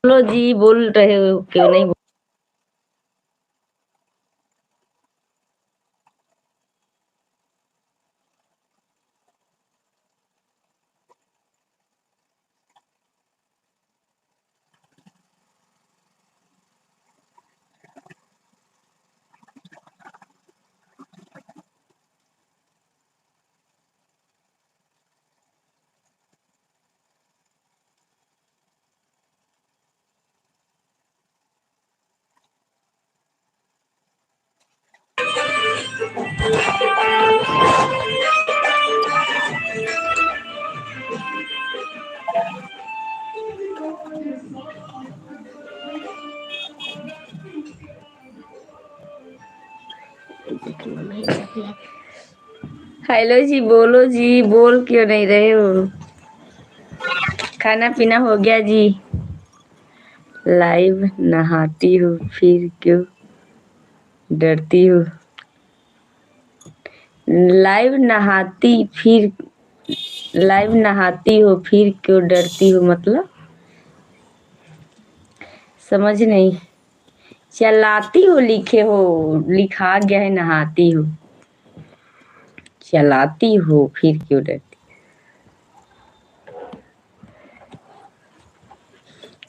बोलो जी, बोल रहे हो क्यों नहीं हेलो जी, बोलो जी, बोल क्यों नहीं रहे हो? खाना पीना हो गया जी। लाइव नहाती हूँ फिर क्यों डरती हूँ? लाइव नहाती फिर लाइव नहाती हो फिर क्यों डरती हो, मतलब समझ नहीं। चलाती हो लिखे हो, लिखा गया है नहाती हो। चलाती हो फिर क्यों डरती?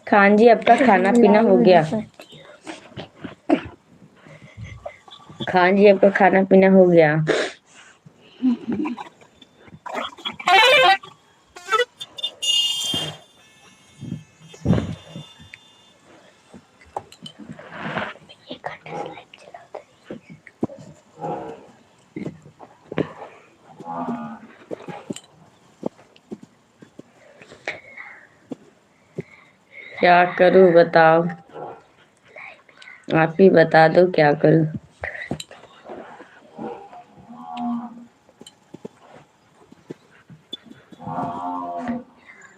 खान जी, आपका खाना पीना हो गया? खान जी, आपका खाना पीना हो गया? क्या करूं बताओ? आप ही बता दो क्या करूं।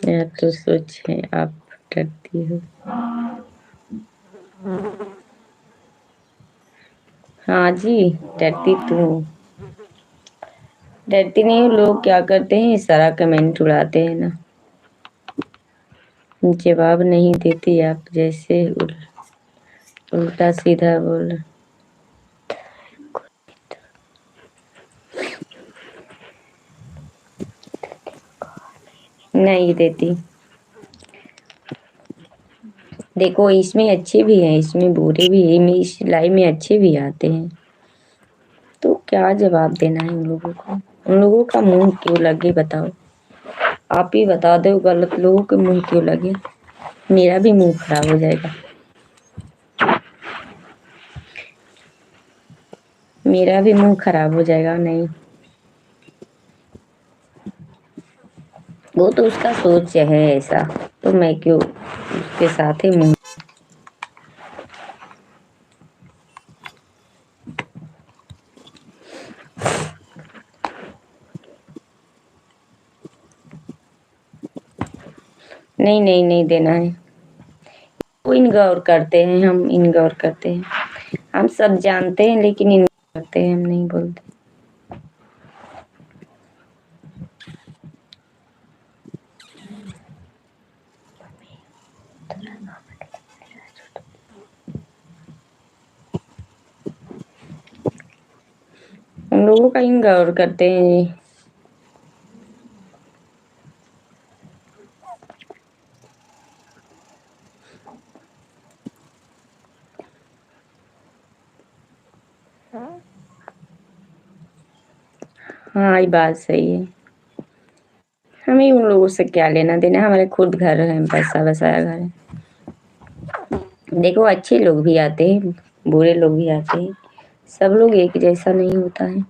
मैं तो सोचे आप डरती हो। हाँ जी, डरती तो हूँ। डरती नहीं हूँ, लोग क्या करते हैं, सारा कमेंट उड़ाते हैं ना। जवाब नहीं देती आप, जैसे उल्टा सीधा बोल। नहीं देती। देखो, इसमें अच्छे भी हैं, इसमें बुरे भी हैं, इस लाइव में अच्छे भी आते हैं। तो क्या जवाब देना है उन लोगों को? उन लोगों का मुंह क्यों लगे बताओ? आप ही बता दो, गलत लोगों के मुंह क्यों लगे? मेरा भी मुंह खराब हो जाएगा। मेरा भी मुंह खराब हो जाएगा। नहीं, वो तो उसका सोच है ऐसा, तो मैं क्यों उसके साथ ही मुंह। नहीं नहीं नहीं देना है। वो इन गौर करते हैं, हम इन गौर करते हैं। हम सब जानते हैं लेकिन इन करते हैं, हम नहीं बोलते। हम लोगों का इन गौर करते हैं। हाँ, ये बात सही है। हमें उन लोगों से क्या लेना देना, हमारे खुद घर है, पैसा बसाया घर है। देखो, अच्छे लोग भी आते हैं, बुरे लोग भी आते हैं। सब लोग एक जैसा नहीं होता है।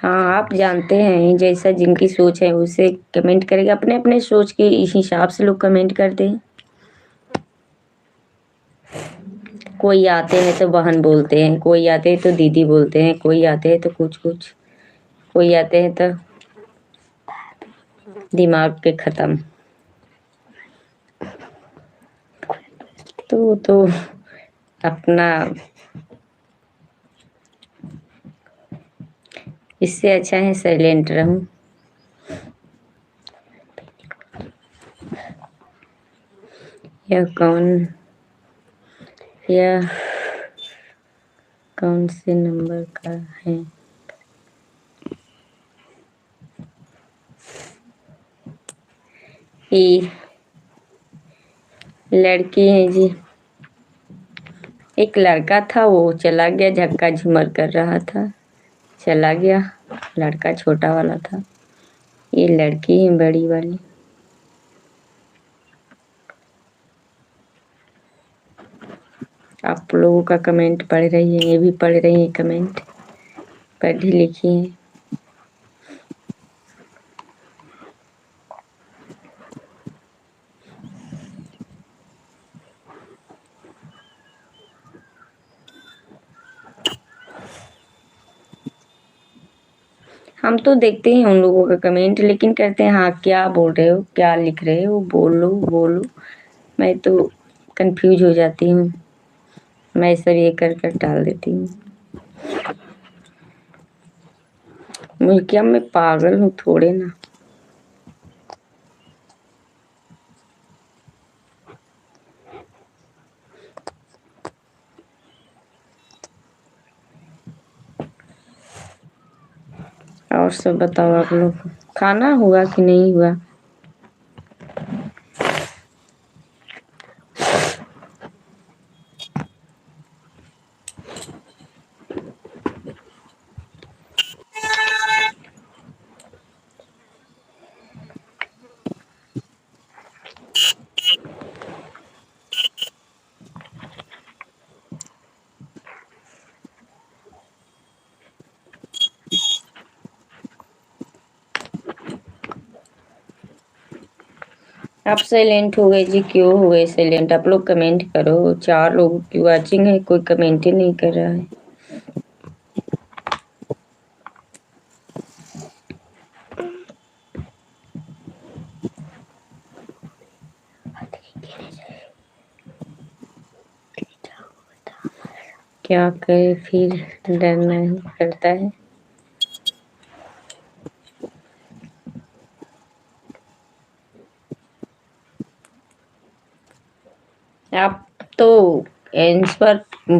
हाँ, आप जानते हैं, जैसा जिनकी सोच है उसे कमेंट करेगा। अपने अपने सोच के इस हिसाब से लोग कमेंट करते हैं। कोई आते हैं तो बहन बोलते हैं, कोई आते हैं तो दीदी बोलते हैं, कोई आते हैं तो कुछ कुछ, कोई आते हैं तो दिमाग के खत्म। तो अपना इससे अच्छा है साइलेंट रहूं। यह कौन से नंबर का है? ये लड़की है जी। एक लड़का था, वो चला गया, झक्का झूमर कर रहा था, चला गया। लड़का छोटा वाला था, ये लड़की है बड़ी वाली। आप लोगों का कमेंट पढ़ रही है, ये भी पढ़ रही है कमेंट, पढ़ी लिखी है। हम तो देखते हैं उन लोगों का कमेंट, लेकिन कहते हैं हाँ क्या बोल रहे हो, क्या लिख रहे हो, बोलो बोलो। मैं तो कंफ्यूज हो जाती हूँ, मैं सब ये कर कर डाल देती हूँ। मुझे क्या, मैं पागल हूँ थोड़े ना। और सब बताओ, आप लोग खाना हुआ कि नहीं हुआ? आप साइलेंट हो गए जी, क्यों हो गए साइलेंट? आप लोग कमेंट करो, 4 लोगों की वॉचिंग है, कोई कमेंट ही नहीं कर रहा है। क्या करे फिर, डरना ही पड़ता है। आप तो आंसर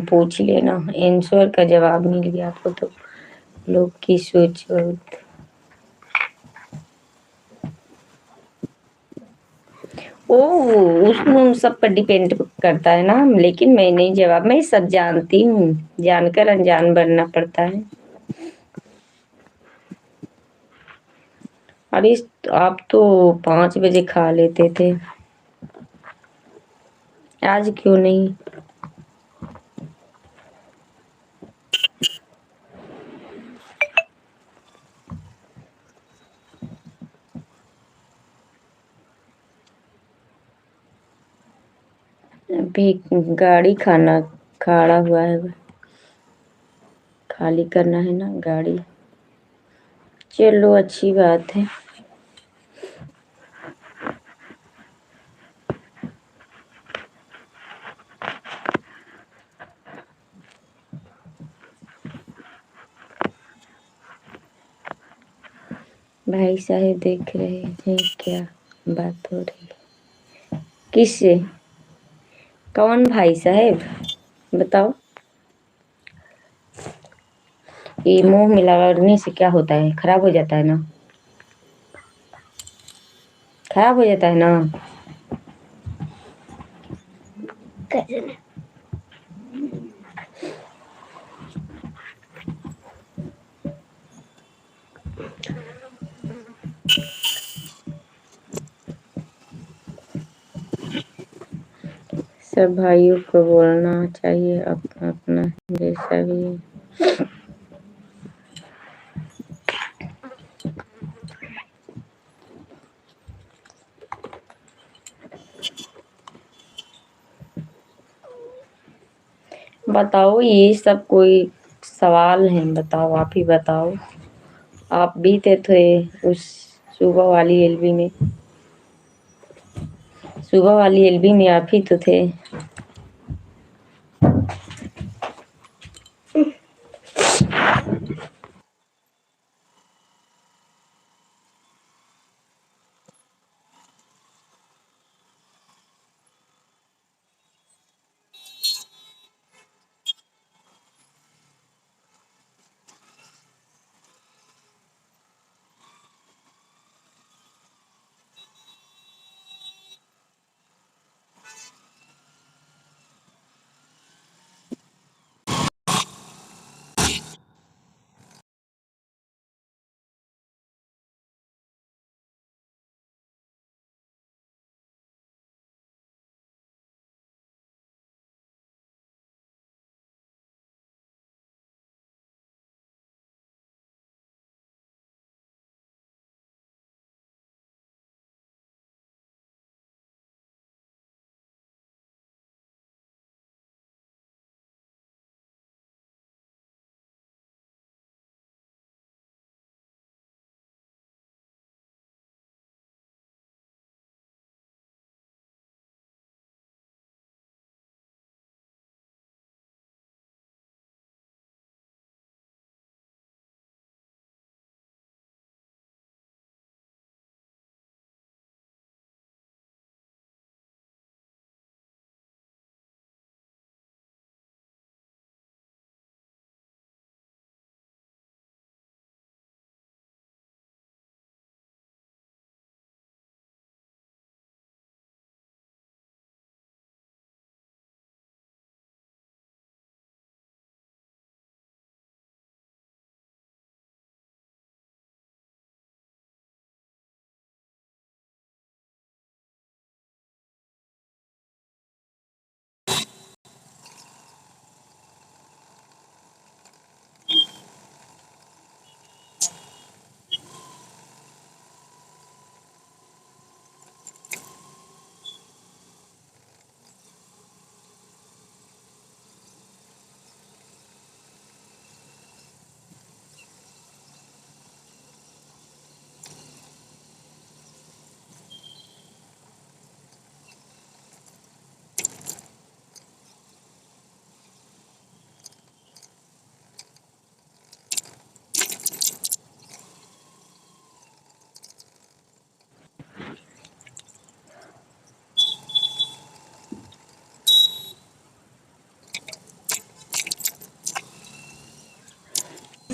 पूछ लेना, आंसर का जवाब मिल गया आपको तो लोग की सोच बहुत। ओ, उसमें उन सब पर डिपेंड करता है ना, लेकिन मैं नहीं जवाब, मैं सब जानती हूँ, जानकर अनजान बनना पड़ता है। अरे आप तो 5 बजे खा लेते थे, आज क्यों नहीं? अभी गाड़ी खाना खड़ा हुआ है, खाली करना है ना गाड़ी। चलो अच्छी बात है। भाई साहब देख रहे हैं क्या बात हो रही है? किससे? कौन भाई साहब, बताओ। ये मुंह मिलाने से क्या होता है? खराब हो जाता है ना, खराब हो जाता है ना। सब भाइयों को बोलना चाहिए अपना अपना जैसा भी है। बताओ, ये सब कोई सवाल है? बताओ, आप ही बताओ। आप भी थे उस सुबह वाली एलबी में, सुबह वाली एलबी में आप ही तो थे।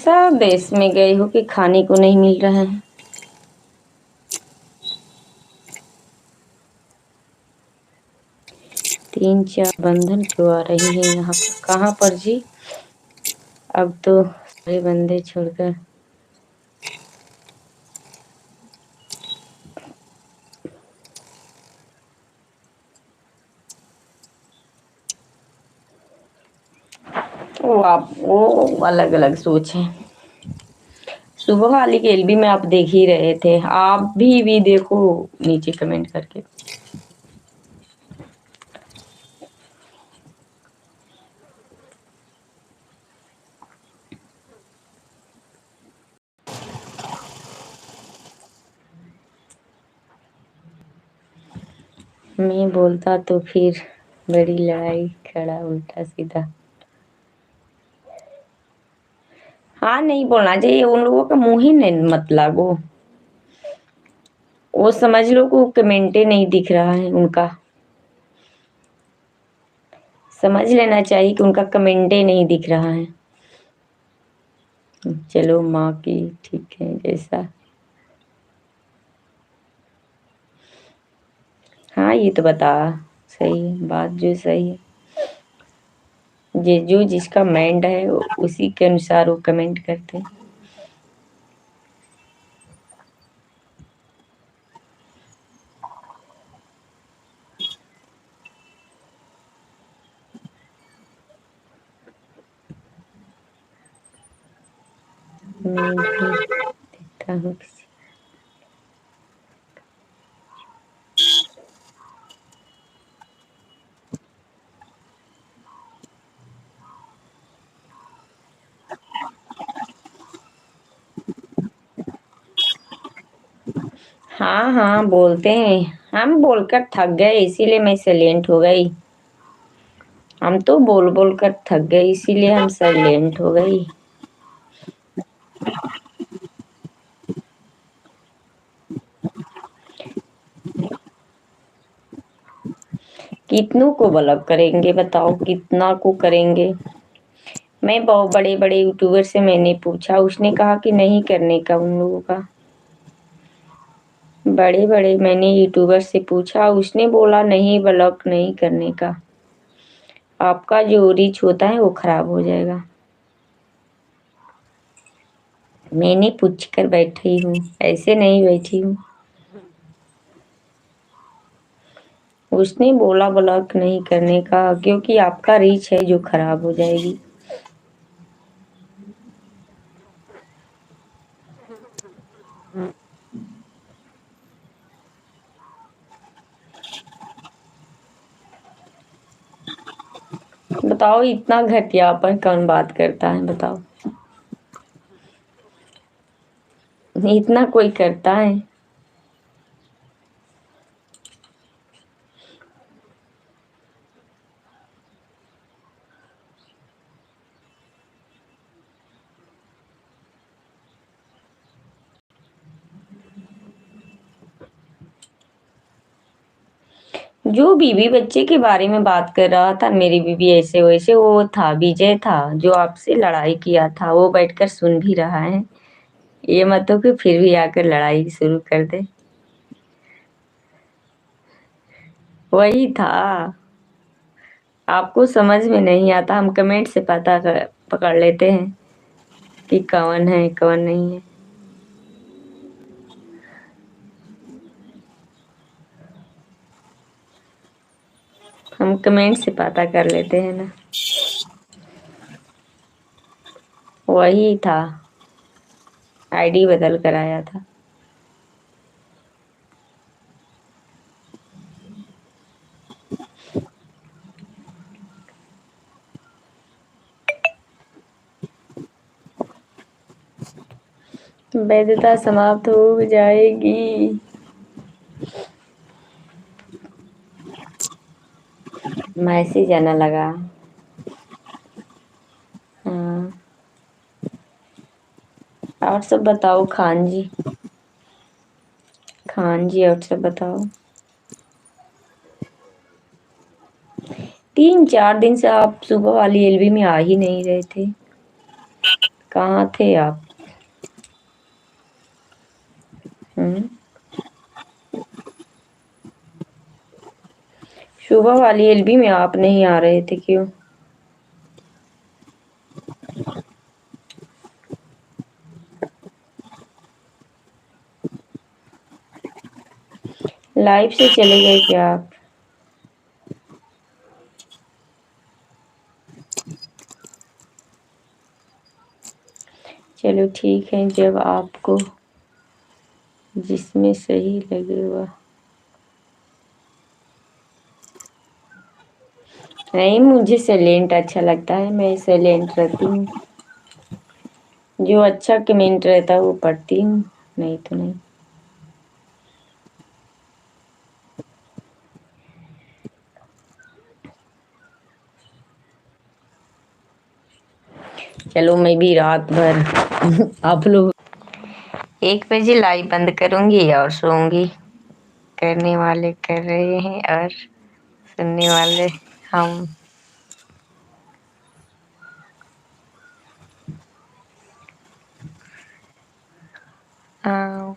ऐसा देश में गए हो कि खाने को नहीं मिल रहा है? तीन चार बंधन क्यों आ रही है यहाँ पर? कहाँ पर जी? अब तो सारे बंदे छोड़कर वो आप वो अलग अलग सोच है। सुबह वाली खेल भी में आप देख ही रहे थे, आप भी देखो नीचे कमेंट करके। मैं बोलता तो फिर बड़ी लड़ाई खड़ा उल्टा सीधा। हाँ, नहीं बोलना चाहिए, उन लोगों का मुंह ही नहीं मत लागो। वो समझ लो को कमेंटे नहीं दिख रहा है उनका, समझ लेना चाहिए कि उनका कमेंटे नहीं दिख रहा है। चलो माँ की ठीक है जैसा। हाँ ये तो बता, सही है बात जो सही है। जो जिसका माइंड है उसी के अनुसार वो कमेंट करते हैं। मैं भी देखता हूँ किसी। हाँ हाँ बोलते हैं, हम बोलकर थक गए इसीलिए मैं साइलेंट हो गई। हम तो बोल बोल कर थक गए इसीलिए हम साइलेंट हो गई। कितनों को ब्लॉक करेंगे बताओ, कितना को करेंगे? मैं बहुत बड़े बड़े यूट्यूबर से मैंने पूछा, उसने कहा कि नहीं करने का उन लोगों का। बड़े बड़े मैंने यूट्यूबर से पूछा, उसने बोला नहीं ब्लॉक नहीं करने का, आपका जो रीच होता है वो खराब हो जाएगा। मैंने पूछ कर बैठी हूँ, ऐसे नहीं बैठी हूँ। उसने बोला ब्लॉक नहीं करने का क्योंकि आपका रीच है जो खराब हो जाएगी। बताओ इतना घटियापन कौन बात करता है बताओ, इतना कोई करता है? जो बीवी बच्चे के बारे में बात कर रहा था, मेरी बीवी ऐसे वैसे, वो था विजय था जो आपसे लड़ाई किया था, वो बैठकर सुन भी रहा है। ये मत हो कि फिर भी आकर लड़ाई शुरू कर दे। वही था। आपको समझ में नहीं आता, हम कमेंट से पकड़ लेते हैं कि कौन है कौन नहीं है। हम कमेंट से पता कर लेते हैं ना। वही था, आईडी बदल कर आया था। वैधता समाप्त हो जाएगी। मैसेज आने लगा। हाँ, और सब बताओ खान जी। खान जी और सब बताओ। 3-4 दिन से आप सुबह वाली एलबी में आ ही नहीं रहे थे। कहाँ थे आप? हम्म। सुबह वाली एलबी में आप नहीं आ रहे थे क्यों? लाइव से चले गए क्या आप? चलो ठीक है, जब आपको जिसमें सही लगे वह। नहीं, मुझे साइलेंट अच्छा लगता है, मैं साइलेंट रहती हूँ। जो अच्छा कमेंट रहता है वो पढ़ती हूँ, नहीं तो नहीं। चलो मैं भी रात भर आप लोग 1 बजे लाइव बंद करूंगी और सोऊंगी। करने वाले कर रहे हैं और सुनने वाले हम। हाँ,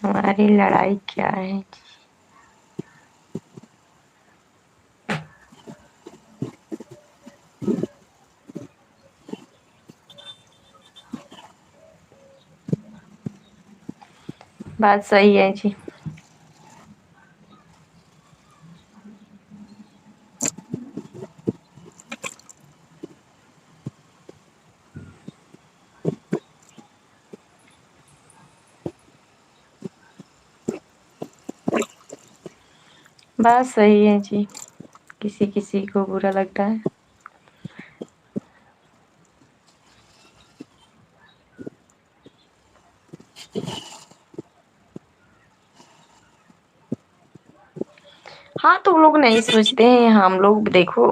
हमारी लड़ाई क्या है? बात सही है जी। बात सही है जी, किसी किसी को बुरा लगता है। हाँ, तो वो लोग नहीं सोचते हैं, हम लोग देखो,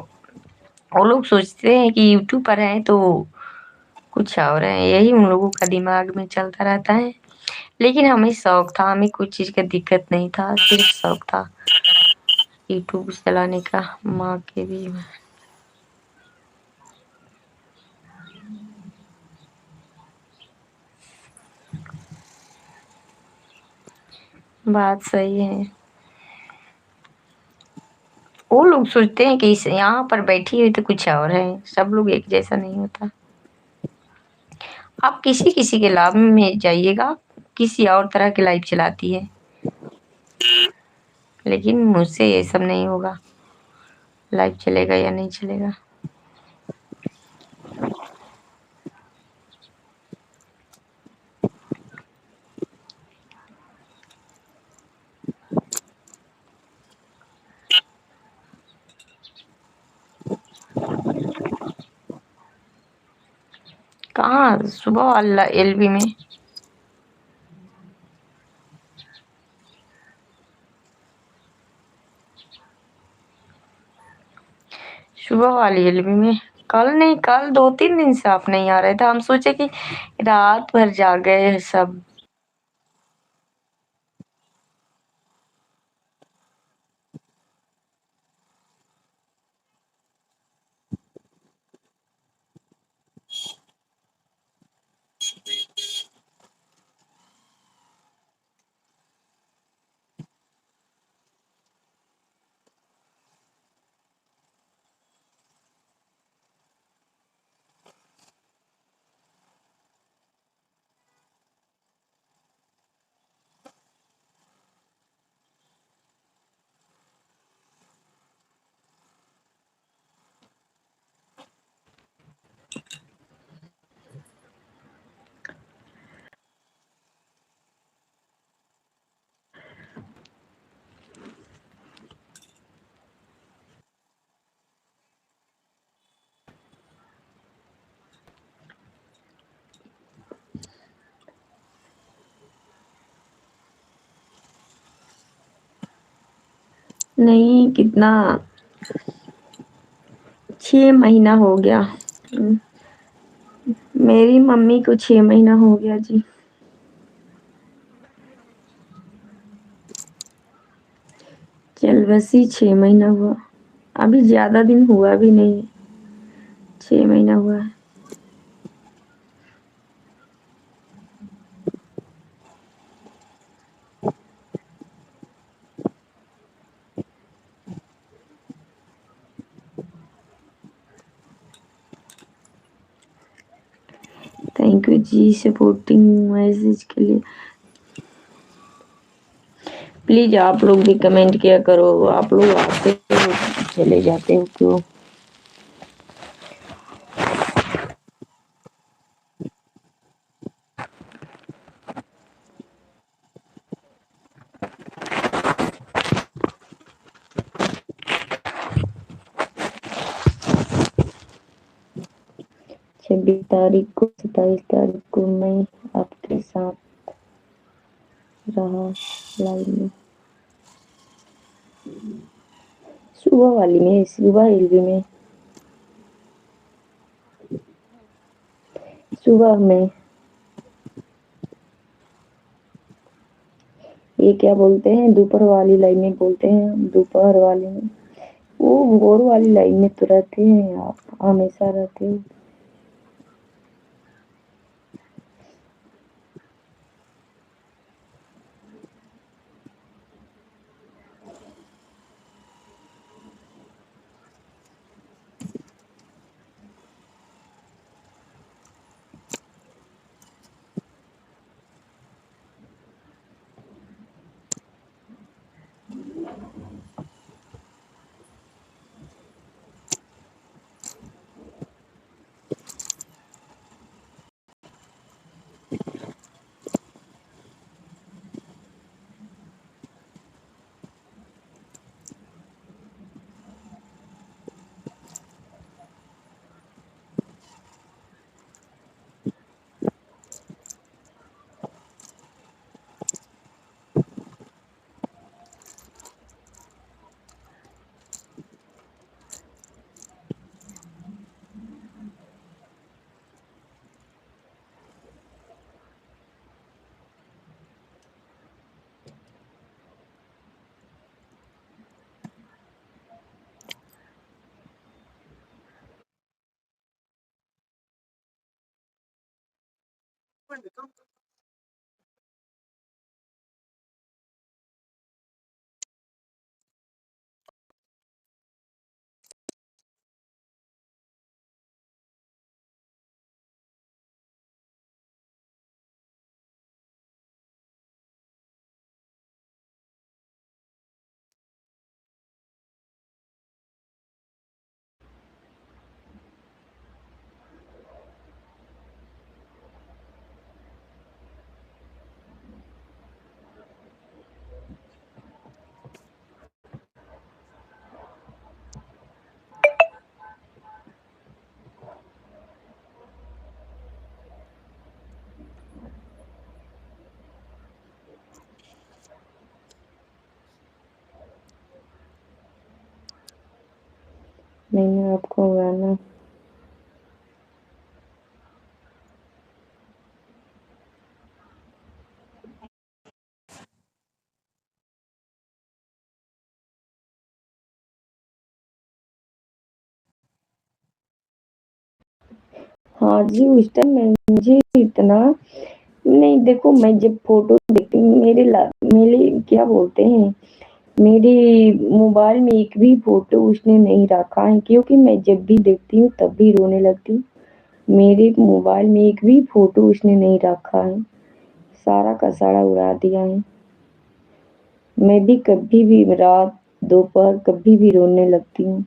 वो लोग सोचते हैं कि यूट्यूब पर है तो कुछ और है, यही उन लोगों का दिमाग में चलता रहता है। लेकिन हमें शौक था, हमें कोई चीज का दिक्कत नहीं था, सिर्फ शौक था यूट्यूब चलाने का। माँ के भी। बात सही है। वो लोग सोचते हैं कि इस यहाँ पर बैठी हुई तो कुछ और है, सब लोग एक जैसा नहीं होता। आप किसी किसी के लाभ में जाइएगा, किसी और तरह की लाइफ चलाती है, लेकिन मुझसे ये सब नहीं होगा। लाइफ चलेगा या नहीं चलेगा। कहाँ सुबह वाला एलबी में? सुबह वाली एलबी में? कल नहीं, कल 2-3 दिन से आप नहीं आ रहे थे, हम सोचे कि रात भर जाग गए सब। नहीं, कितना 6 महीना हो गया। मेरी मम्मी को 6 महीना हो गया जी। चल बसी 6 महीना हुआ। अभी ज़्यादा दिन हुआ भी नहीं है, 6 महीना हुआ है। Thank you ji supporting message के लिए। प्लीज आप लोग भी कमेंट किया करो। आप लोग आते हो चले जाते हो क्यों? छब्बीस तारीख को 27 तारीख को मैं आपके साथ रहा लाइव में। सुबह वाली में, सुबह एलबी में, सुबह में। ये क्या बोलते हैं, दोपहर वाली लाइन में बोलते हैं हम, दोपहर वाली में। वो भोर वाली लाइन में तो रहते हैं आप, हमेशा रहते हो। मैंने आपको गाना हाँ जी, उस टाइम मैं मुझे इतना नहीं, देखो मैं जब फोटो देखती हूँ मेरे क्या बोलते हैं, मेरे मोबाइल में एक भी फोटो उसने नहीं रखा है, क्योंकि मैं जब भी देखती हूँ तब भी रोने लगती हूँ। मेरे मोबाइल में एक भी फोटो उसने नहीं रखा है, सारा का सारा उड़ा दिया है। मैं भी कभी भी रात दोपहर कभी भी रोने लगती हूँ।